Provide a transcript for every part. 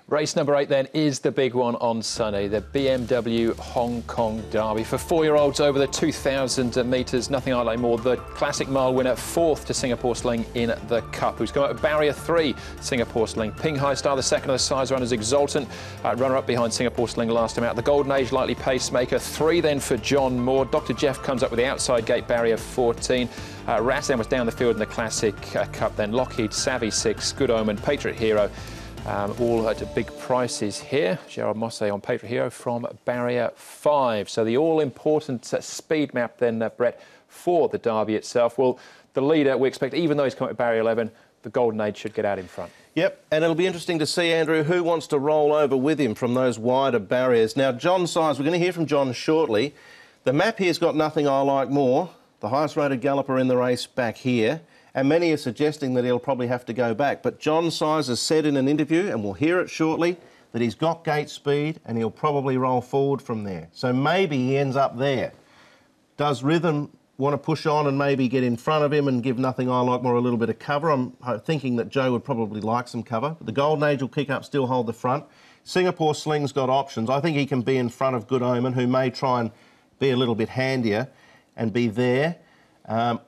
Race number 8 then is the big one on Sunday, the BMW Hong Kong Derby. For 4-year-olds over the 2,000 metres, nothing I like more. The Classic Mile winner, 4th to Singapore Sling in the Cup, who's come out with barrier 3, Singapore Sling. Ping Hai Star, the second of the size runners, Exultant, runner-up behind Singapore Sling last time out. The Golden Age, Likely Pacemaker, 3 then for John Moore. Dr. Jeff comes up with the outside gate barrier 14. Rassen was down the field in the Classic Cup then. Lockheed, Savvy 6, Good Omen, Patriot Hero. All at big prices here. Gerard Mosse on Patriot Hero from barrier 5. So the all-important speed map then, Brett, for the Derby itself. Well, the leader, we expect, even though he's come at barrier 11, the Golden Age should get out in front. Yep, and it'll be interesting to see, Andrew, who wants to roll over with him from those wider barriers. Now, John Size, we're going to hear from John shortly. The map here's got Nothing I Like More, the highest-rated galloper in the race back here. And many are suggesting that he'll probably have to go back. But John Size has said in an interview, and we'll hear it shortly, that he's got gate speed and he'll probably roll forward from there. So maybe he ends up there. Does Rhythm want to push on and maybe get in front of him and give Nothing I Like More a little bit of cover? I'm thinking that Joe would probably like some cover. But the Golden Age will kick up, still hold the front. Singapore Sling's got options. I think he can be in front of Good Omen, who may try and be a little bit handier and be there.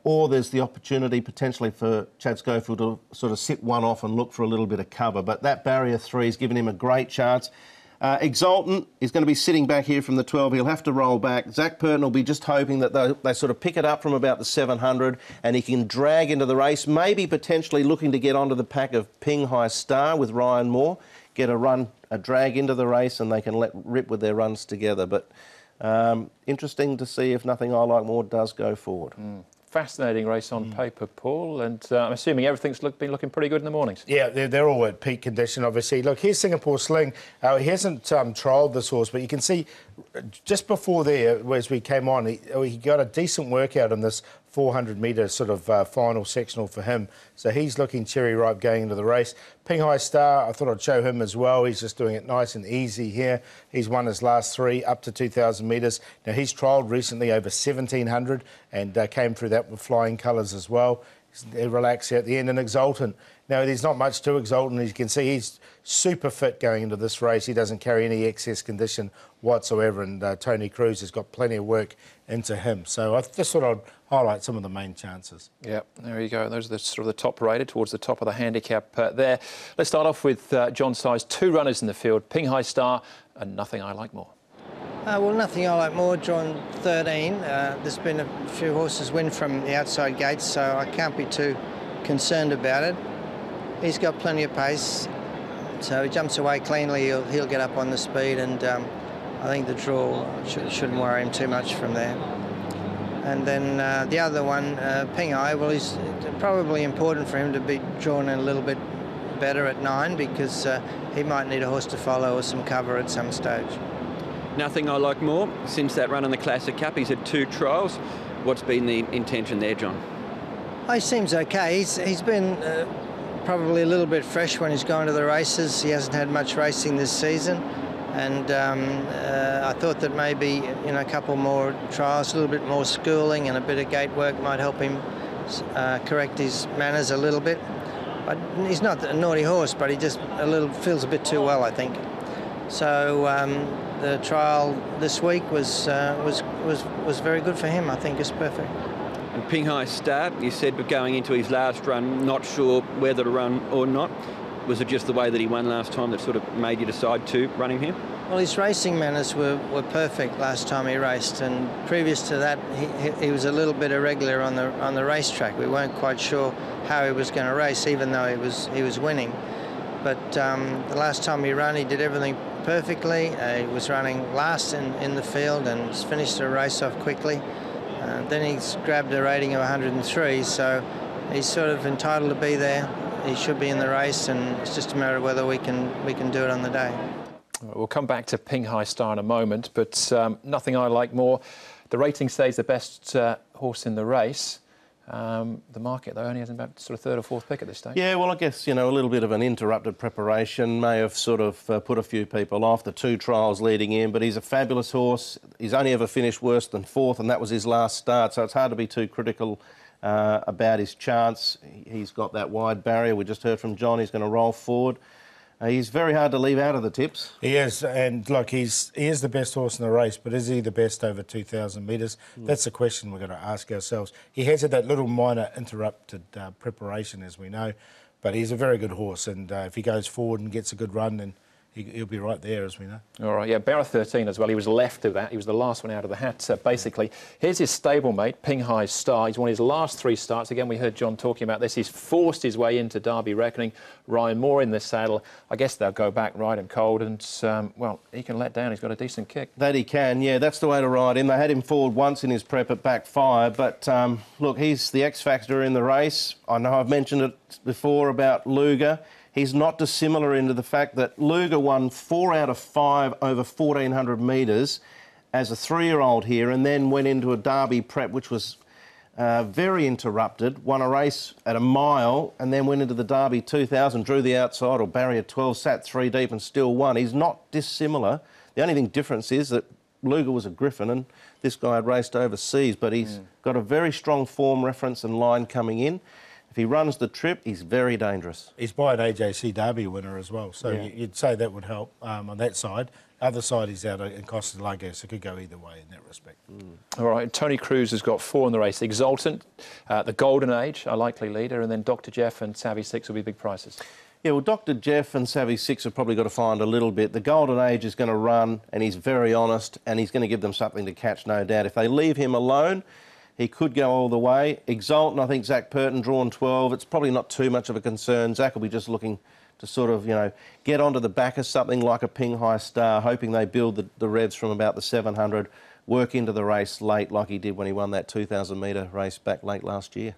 Or there's the opportunity potentially for Chad Schofield to sort of sit one off and look for a little bit of cover. But that barrier 3 has given him a great chance. Exultant is going to be sitting back here from the 12. He'll have to roll back. Zach Purton will be just hoping that they sort of pick it up from about the 700 and he can drag into the race, maybe potentially looking to get onto the pack of Ping Hai Star with Ryan Moore, get a drag into the race and they can let rip with their runs together. But interesting to see if Nothing I Like More does go forward. Fascinating race on paper, Paul, and I'm assuming everything's been looking pretty good in the mornings. Yeah, they're all at peak condition, obviously. Look, here's Singapore Sling. He hasn't trialled this horse, but you can see just before there, as we came on, he got a decent workout in this 400-metre sort of final sectional for him. So he's looking cherry-ripe going into the race. Ping Hai Star, I thought I'd show him as well. He's just doing it nice and easy here. He's won his last 3 up to 2,000 metres. Now, he's trialled recently over 1,700 and came through that with flying colours as well. He's relaxed here at the end and Exultant. Now, there's not much to Exultant. As you can see, he's super fit going into this race. He doesn't carry any excess condition whatsoever, and Tony Cruz has got plenty of work into him. So I just thought I'd highlight some of the main chances. Yeah, there you go. Those are the sort of the top rated towards the top of the handicap there. Let's start off with John Size. 2 runners in the field, Ping Hai Star and Nothing I Like More. Well, Nothing I Like More, drawn 13. There's been a few horses win from the outside gates, so I can't be too concerned about it. He's got plenty of pace, so he jumps away cleanly. He'll get up on the speed, and I think the draw shouldn't worry him too much from there. And then the other one, Ping Hai, well, he's probably important for him to be drawn in a little bit better at 9 because he might need a horse to follow or some cover at some stage. Nothing I Like More. Since that run in the Classic Cup, he's had 2 trials. What's been the intention there, John? He seems okay. He's been probably a little bit fresh when he's gone to the races. He hasn't had much racing this season. And I thought that maybe a couple more trials, a little bit more schooling and a bit of gate work might help him correct his manners a little bit. But he's not a naughty horse, but he just feels a bit too well, I think. So the trial this week was very good for him. I think it's perfect. And Ping Hai Star, you said, but going into his last run, not sure whether to run or not. Was it just the way that he won last time that sort of made you decide to run him here? Well, his racing manners were perfect last time he raced, and previous to that, he was a little bit irregular on the racetrack. We weren't quite sure how he was going to race, even though he was winning. But the last time he ran, he did everything perfectly. He was running last in the field and finished the race off quickly. Then he's grabbed a rating of 103, so he's sort of entitled to be there. He should be in the race, and it's just a matter of whether we can do it on the day. We'll come back to Ping Hai Star in a moment, but Nothing I Like More. The rating says the best horse in the race. The market, though, only has about sort of 3rd or 4th pick at this stage. Yeah, well, I guess, a little bit of an interrupted preparation may have sort of put a few people off, the 2 trials leading in, but he's a fabulous horse. He's only ever finished worse than 4th, and that was his last start, so it's hard to be too critical about his chance. He's got that wide barrier. We just heard from John. He's going to roll forward. He's very hard to leave out of the tips. He is, and look, he is the best horse in the race, but is he the best over 2,000 metres? That's the question we're going to ask ourselves. He has had that little minor interrupted preparation, as we know, but he's a very good horse, and if he goes forward and gets a good run, then he'll be right there, as we know. All right, yeah, Barra 13 as well. He was left of that. He was the last one out of the hat, basically. Here's his stablemate, Pinghai Star. He's won his last 3 starts. Again, we heard John talking about this. He's forced his way into Derby Reckoning. Ryan Moore in the saddle. I guess they'll go back, ride him cold, and, well, he can let down. He's got a decent kick. That he can, yeah, that's the way to ride him. They had him forward once in his prep at backfire, but look, he's the X-factor in the race. I know I've mentioned it before about Luger. He's not dissimilar into the fact that Luger won 4 out of 5 over 1,400 metres as a 3-year-old here, and then went into a Derby prep which was very interrupted, won a race at a mile, and then went into the Derby 2000, drew the outside or barrier 12, sat 3 deep and still won. He's not dissimilar. The only thing difference is that Luger was a Griffin and this guy had raced overseas, but he's got a very strong form reference and line coming in. If he runs the trip, he's very dangerous. He's by an AJC Derby winner as well, so you'd say that would help on that side. Other side, he's out in Costa Lago, so it could go either way in that respect. All right, Tony Cruz has got 4 in the race. Exultant, the Golden Age, a likely leader, and then Dr. Jeff and Savvy 6 will be big prices. Yeah, well, Dr. Jeff and Savvy 6 have probably got to find a little bit. The Golden Age is going to run, and he's very honest, and he's going to give them something to catch, no doubt. If they leave him alone, he could go all the way. Exultant, I think Zach Purton drawn 12. It's probably not too much of a concern. Zach will be just looking to sort of, you know, get onto the back of something like a Pinghai Star, hoping they build the revs from about the 700, work into the race late like he did when he won that 2,000 metre race back late last year.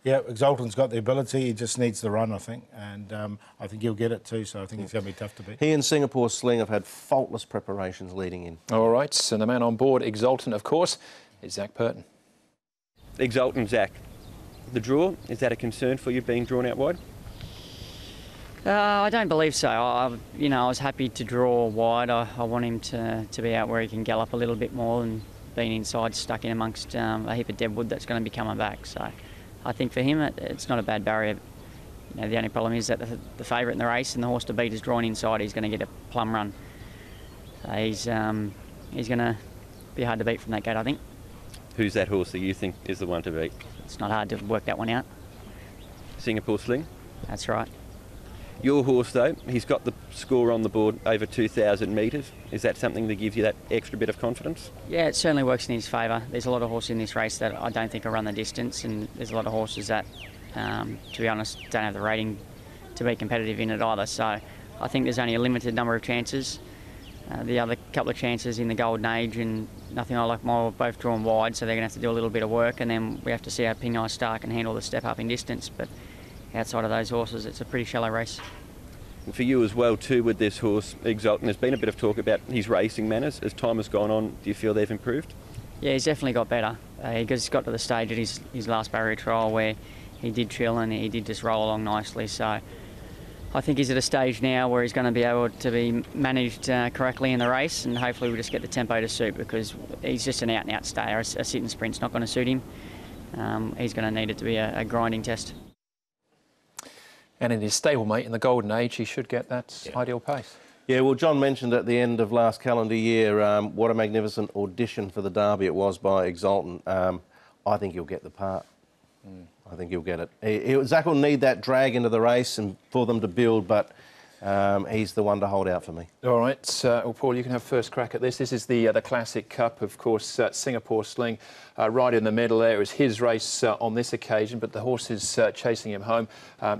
Yeah, Exultant's got the ability. He just needs the run, I think, and I think he'll get it too, so I think it's going to be tough to beat. He and Singapore Sling have had faultless preparations leading in. All right, and the man on board, Exultant, of course, is Zach Purton. Exultant, Zach. The draw, is that a concern for you being drawn out wide? I don't believe so. I was happy to draw wide. I want him to be out where he can gallop a little bit more than being inside, stuck in amongst a heap of deadwood that's going to be coming back. So I think for him, it's not a bad barrier. You know, the only problem is that the favourite in the race and the horse to beat is drawn inside. He's going to get a plum run. So he's going to be hard to beat from that gate, I think. Who's that horse that you think is the one to beat? It's not hard to work that one out. Singapore Sling? That's right. Your horse, though, he's got the score on the board over 2,000 metres. Is that something that gives you that extra bit of confidence? Yeah, it certainly works in his favour. There's a lot of horses in this race that I don't think will run the distance, and there's a lot of horses that, to be honest, don't have the rating to be competitive in it either. So I think there's only a limited number of chances. The other couple of chances in the Golden Age and Nothing I Like More both drawn wide, so they're going to have to do a little bit of work, and then we have to see how Pinghai Star can handle the step up in distance. But outside of those horses, it's a pretty shallow race. For you as well, too, with this horse, Exultant, there's been a bit of talk about his racing manners. As time has gone on, do you feel they've improved? Yeah, he's definitely got better. He's got to the stage at his last barrier trial where he did chill and he did just roll along nicely. So I think he's at a stage now where he's going to be able to be managed correctly in the race, and hopefully we'll just get the tempo to suit, because he's just an out-and-out stayer. A sit and sprint's not going to suit him. He's going to need it to be a grinding test. And in his stablemate in the Golden Age, he should get that ideal pace. Yeah, well, John mentioned at the end of last calendar year what a magnificent audition for the Derby it was by Exultant. I think he'll get the part. I think he'll get it. Zach will need that drag into the race and for them to build, but he's the one to hold out for me. All right, well, Paul, you can have first crack at this. This is the Classic Cup, of course, Singapore Sling right in the middle there. It was his race on this occasion, but the horse is chasing him home.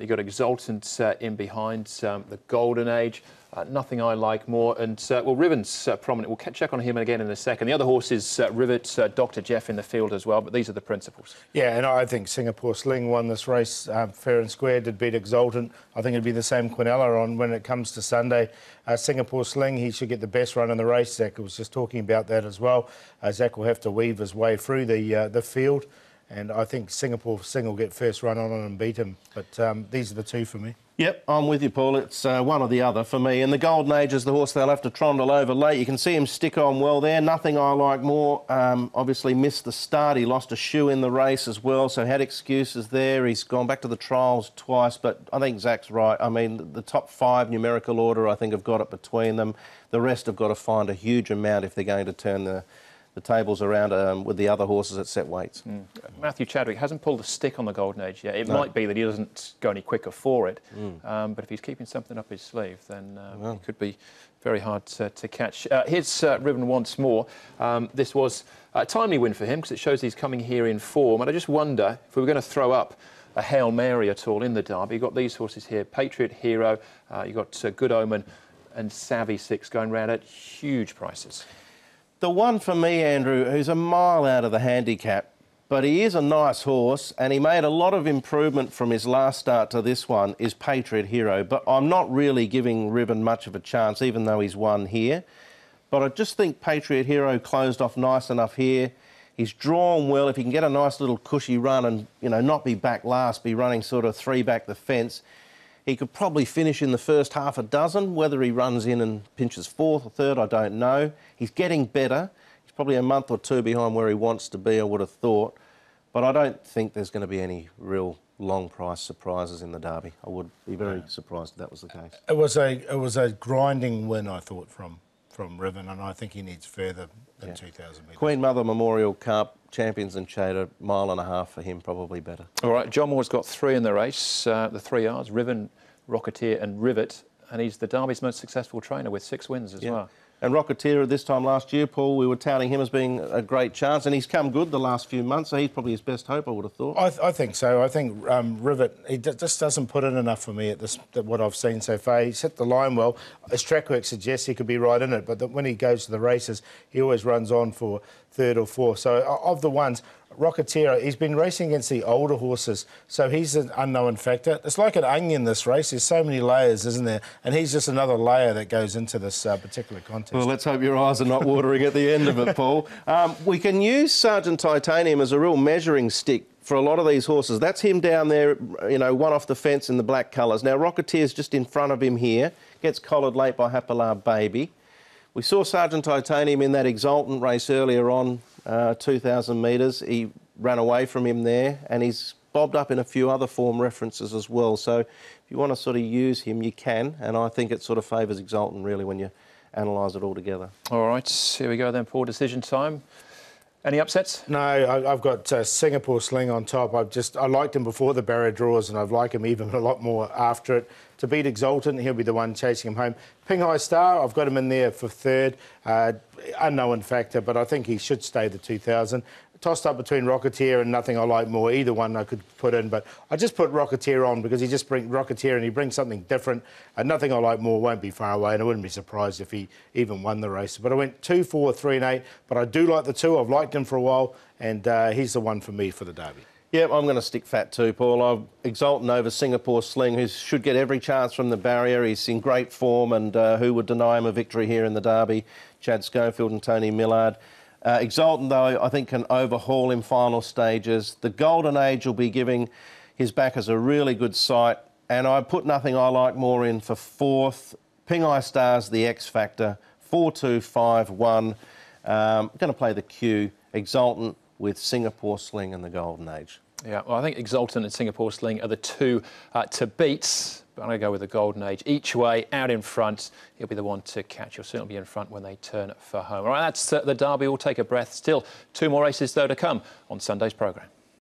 You've got Exultant in behind, the Golden Age. Nothing I Like More, and well, Ribbon's prominent. We'll check on him again in a second. The other horse is Rivet, Dr. Jeff in the field as well, but these are the principles. Yeah, and I think Singapore Sling won this race fair and square, did beat Exultant. I think it'd be the same Quinella on when it comes to Sunday. Singapore Sling, he should get the best run in the race. Zach was just talking about that as well. Zach will have to weave his way through the field, and I think Singapore Sling will get first run on him and beat him. But these are the two for me. Yep, I'm with you, Paul. It's one or the other for me. And the Golden Age is the horse they'll have to trundle over late. You can see him stick on well there. Nothing I Like More. Obviously missed the start. He lost a shoe in the race as well, so had excuses there. He's gone back to the trials twice, but I think Zach's right. I mean, the top 5 numerical order, I think, have got it between them. The rest have got to find a huge amount if they're going to turn the tables around with the other horses at set weights. Matthew Chadwick hasn't pulled a stick on the Golden Age yet. It might be that he doesn't go any quicker for it, but if he's keeping something up his sleeve, then it could be very hard to catch. Here's Riven once more. This was a timely win for him because it shows he's coming here in form, and I just wonder if we were going to throw up a Hail Mary at all in the Derby. You've got these horses here, Patriot Hero, you've got Good Omen and Savvy 6 going round at huge prices. The one for me, Andrew, who's a mile out of the handicap, but he is a nice horse and he made a lot of improvement from his last start to this one, is Patriot Hero. But I'm not really giving Riven much of a chance, even though he's won here. But I just think Patriot Hero closed off nice enough here. He's drawn well. If he can get a nice little cushy run and, you know, not be back last, be running sort of 3 back the fence, he could probably finish in the first half a dozen. Whether he runs in and pinches 4th or 3rd, I don't know. He's getting better. He's probably a month or 2 behind where he wants to be, I would have thought. But I don't think there's going to be any real long price surprises in the Derby. I would be very surprised if that was the case. It was a grinding win, I thought, from Riven, and I think he needs further than 2,000 metres. Queen Mother Memorial Cup, Champions and Shade, 1.5 miles for him, probably better. All right, John Moore's got 3 in the race, the 3 yards, Riven, Rocketeer and Rivet, and he's the Derby's most successful trainer with 6 wins as well. And Rocketeer this time last year, Paul, we were touting him as being a great chance, and he's come good the last few months, so he's probably his best hope, I would have thought. I think so. I think Rivet, he just doesn't put in enough for me at what I've seen so far. He's hit the line well. His track work suggests he could be right in it, but when he goes to the races, he always runs on for 3rd or 4th. So of the ones, Rocketeer, he's been racing against the older horses, so he's an unknown factor. It's like an onion, this race. There's so many layers, isn't there? And he's just another layer that goes into this particular contest. Well, let's hope your eyes are not watering at the end of it, Paul. We can use Sergeant Titanium as a real measuring stick for a lot of these horses. That's him down there, you know, one off the fence in the black colours. Now, Rocketeer's just in front of him here, gets collared late by Hapalar Baby. We saw Sergeant Titanium in that Exultant race earlier on, 2,000 metres. He ran away from him there, and he's bobbed up in a few other form references as well. So if you want to sort of use him, you can, and I think it sort of favours Exultant really when you analyse it all together. All right, here we go then, Paul, decision time. Any upsets? No, I've got Singapore Sling on top. I liked him before the barrier draws, and I've liked him even a lot more after it. To beat Exultant, he'll be the one chasing him home. Ping High Star, I've got him in there for 3rd. Unknown factor, but I think he should stay the 2,000. Tossed up between Rocketeer and Nothing I Like More. Either one I could put in, but I just put Rocketeer on because he just brings Rocketeer and he brings something different. Nothing I Like More won't be far away, and I wouldn't be surprised if he even won the race. But I went 2, 4, 3 and 8, but I do like the 2. I've liked him for a while, and he's the one for me for the Derby. Yeah, I'm going to stick fat too, Paul. I've Exultant over Singapore Sling, who should get every chance from the barrier. He's in great form, and who would deny him a victory here in the Derby? Chad Schofield and Tony Millard. Exultant, though, I think can overhaul in final stages. The Golden Age will be giving his backers a really good sight, and I put Nothing I Like More in for 4th. Ping Eye Star's the X Factor, 4, 2, 5, 1. I'm going to play the Q, Exultant with Singapore Sling and the Golden Age. Yeah, well, I think Exultant and Singapore Sling are the 2 to beat. But I'm going to go with the Golden Age. Each way, out in front, he'll be the one to catch. He'll certainly be in front when they turn for home. All right, that's the Derby. We'll take a breath. Still 2 more races, though, to come on Sunday's programme.